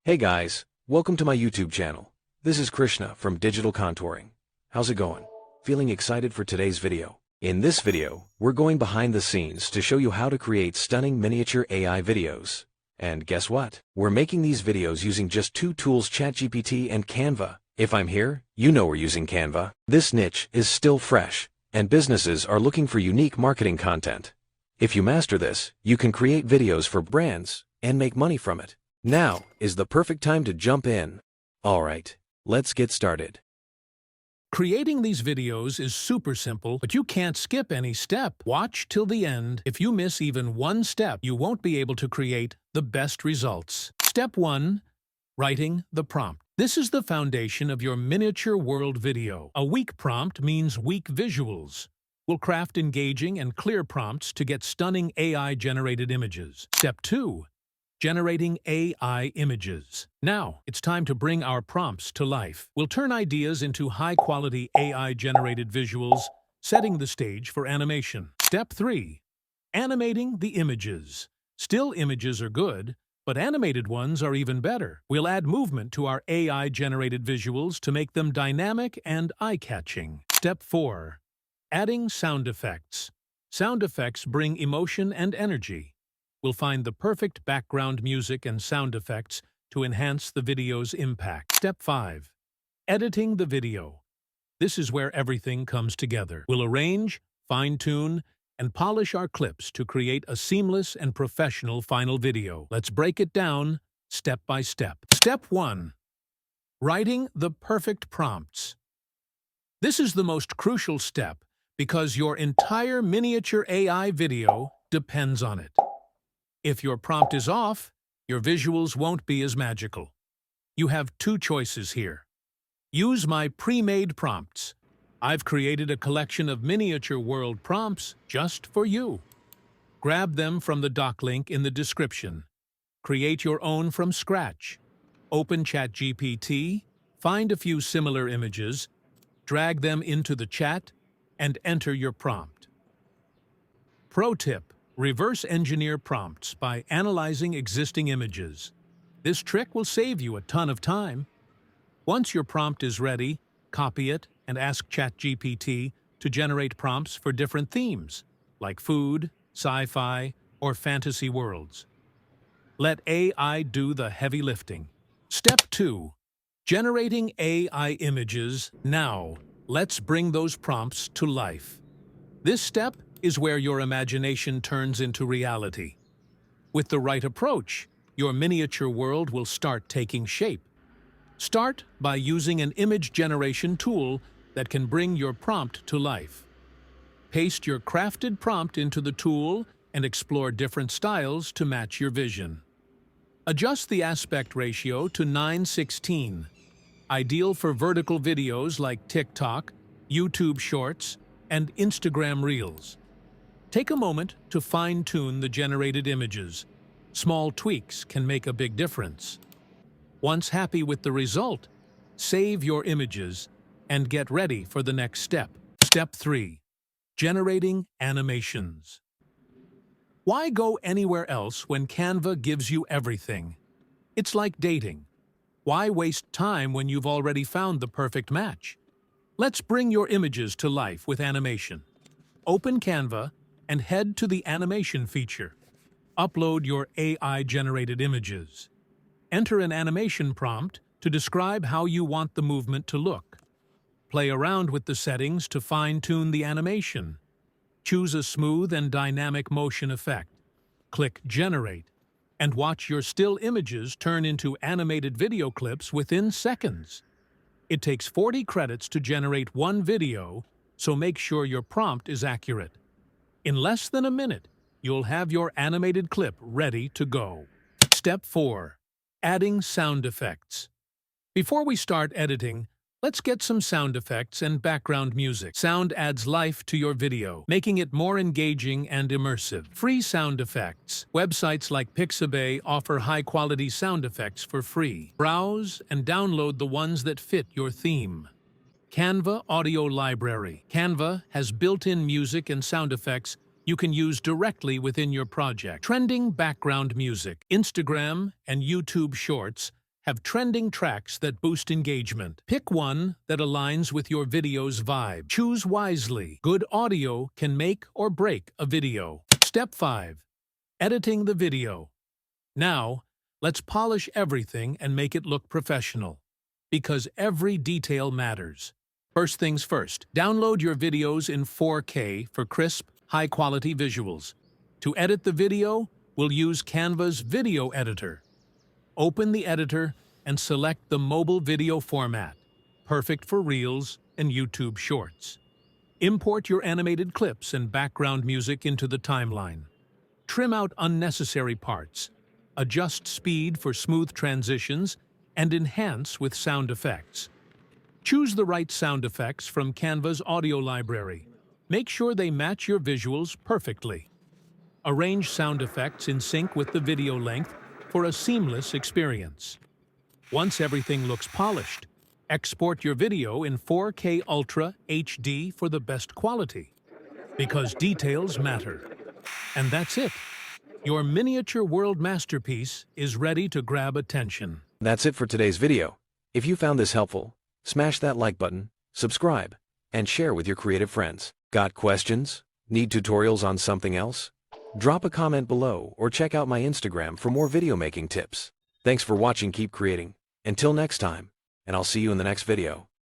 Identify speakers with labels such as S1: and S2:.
S1: Hey guys, welcome to my YouTube channel. This is Krishna from Digital Contouring. How's it going? Feeling excited for today's video? In this video, we're going behind the scenes to show you how to create stunning miniature AI videos. And guess what? We're making these videos using just two tools, ChatGPT and Canva. If I'm here, you know we're using Canva. This niche is still fresh, and businesses are looking for unique marketing content. If you master this, you can create videos for brands and make money from it. Now is the perfect time to jump in. Alright, let's get started.
S2: Creating these videos is super simple, but you can't skip any step. Watch till the end. If you miss even one step, you won't be able to create the best results. Step 1. Writing the prompt. This is the foundation of your miniature world video. A weak prompt means weak visuals. We'll craft engaging and clear prompts to get stunning AI-generated images. Step 2. Generating AI images. Now, it's time to bring our prompts to life. We'll turn ideas into high-quality AI-generated visuals, setting the stage for animation. Step 3. Animating the images. Still images are good, but animated ones are even better. We'll add movement to our AI-generated visuals to make them dynamic and eye-catching. Step 4. Adding sound effects. Sound effects bring emotion and energy. We'll find the perfect background music and sound effects to enhance the video's impact. Step 5. Editing the video. This is where everything comes together. We'll arrange, fine-tune, and polish our clips to create a seamless and professional final video. Let's break it down step by step. Step 1. Writing the perfect prompts. This is the most crucial step because your entire miniature AI video depends on it. If your prompt is off, your visuals won't be as magical. You have two choices here. Use my pre-made prompts. I've created a collection of miniature world prompts just for you. Grab them from the doc link in the description. Create your own from scratch. Open ChatGPT, find a few similar images, drag them into the chat, and enter your prompt. Pro tip. Reverse engineer prompts by analyzing existing images. This trick will save you a ton of time. Once your prompt is ready, copy it and ask ChatGPT to generate prompts for different themes, like food, sci-fi, or fantasy worlds. Let AI do the heavy lifting. Step 2. Generating AI images. Now, let's bring those prompts to life. This step is where your imagination turns into reality. With the right approach, your miniature world will start taking shape. Start by using an image generation tool that can bring your prompt to life. Paste your crafted prompt into the tool and explore different styles to match your vision. Adjust the aspect ratio to 9:16, ideal for vertical videos like TikTok, YouTube Shorts, and Instagram Reels. Take a moment to fine-tune the generated images. Small tweaks can make a big difference. Once happy with the result, save your images and get ready for the next step. Step 3. Generating animations. Why go anywhere else when Canva gives you everything? It's like dating. Why waste time when you've already found the perfect match? Let's bring your images to life with animation. Open Canva and head to the animation feature. Upload your AI-generated images. Enter an animation prompt to describe how you want the movement to look. Play around with the settings to fine-tune the animation. Choose a smooth and dynamic motion effect. Click Generate, and watch your still images turn into animated video clips within seconds. It takes 40 credits to generate one video, so make sure your prompt is accurate. In less than a minute, you'll have your animated clip ready to go. Step 4. Adding sound effects. Before we start editing, let's get some sound effects and background music. Sound adds life to your video, making it more engaging and immersive. Free sound effects. Websites like Pixabay offer high-quality sound effects for free. Browse and download the ones that fit your theme. Canva Audio Library. Canva has built-in music and sound effects you can use directly within your project. Trending background music. Instagram and YouTube Shorts have trending tracks that boost engagement. Pick one that aligns with your video's vibe. Choose wisely. Good audio can make or break a video. Step 5. Editing the video. Now, let's polish everything and make it look professional. Because every detail matters. First things first, download your videos in 4K for crisp, high-quality visuals. To edit the video, we'll use Canva's video editor. Open the editor and select the mobile video format, perfect for Reels and YouTube Shorts. Import your animated clips and background music into the timeline. Trim out unnecessary parts, adjust speed for smooth transitions, and enhance with sound effects. Choose the right sound effects from Canva's audio library. Make sure they match your visuals perfectly. Arrange sound effects in sync with the video length for a seamless experience. Once everything looks polished, export your video in 4K Ultra HD for the best quality. Because details matter. And that's it. Your miniature world masterpiece is ready to grab attention.
S1: That's it for today's video. If you found this helpful, smash that like button, subscribe, and share with your creative friends. Got questions? Need tutorials on something else? Drop a comment below or check out my Instagram for more video making tips. Thanks for watching. Keep creating. Until next time, and I'll see you in the next video.